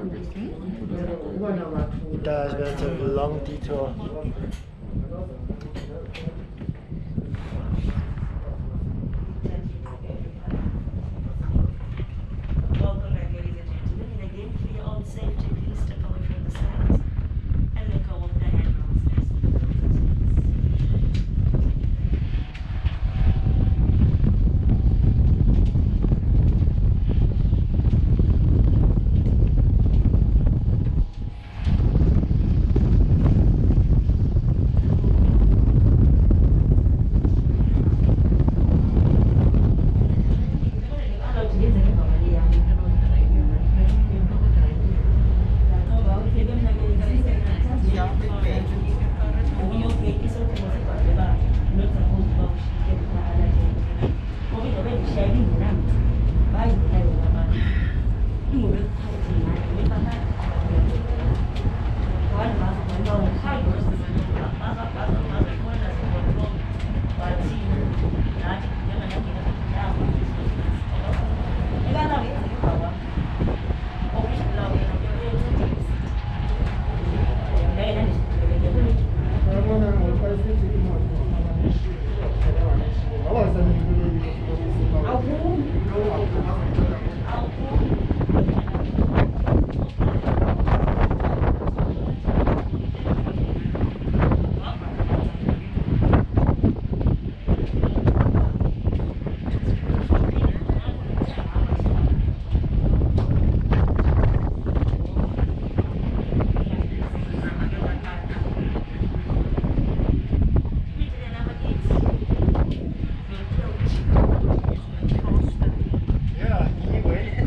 It does, but it's a long detour. Welcome back, ladies and gentlemen. And again, for your own safety, please step away from the sides and let go of the handrails next to the buildings.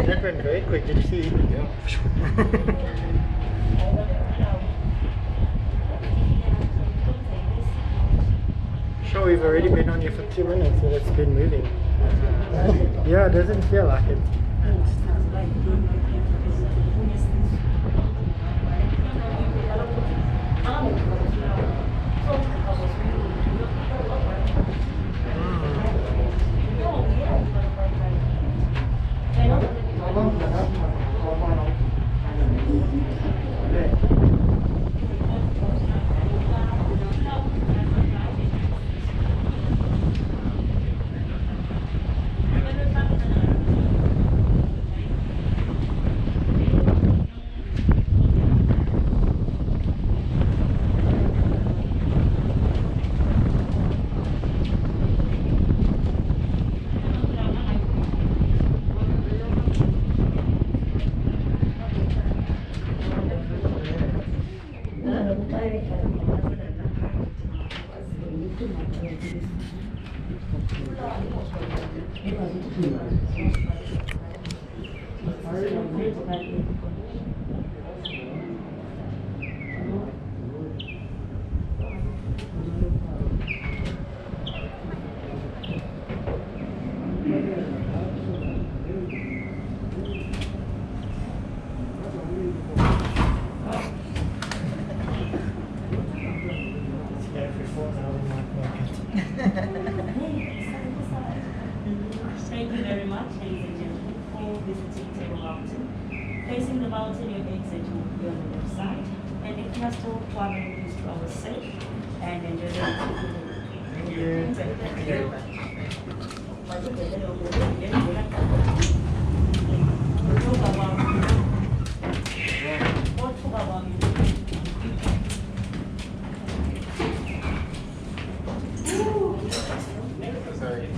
That went very quick, did you see? Yeah. Sure, we've already been on here for 2 minutes, so it's been moving. Yeah, it doesn't feel like it. Thank you very much, ladies and gentlemen, for visiting Table Mountain. Facing the mountain, your exit will be on the left side. And if you are still traveling, please travel safe and enjoy the Thank you. Sorry.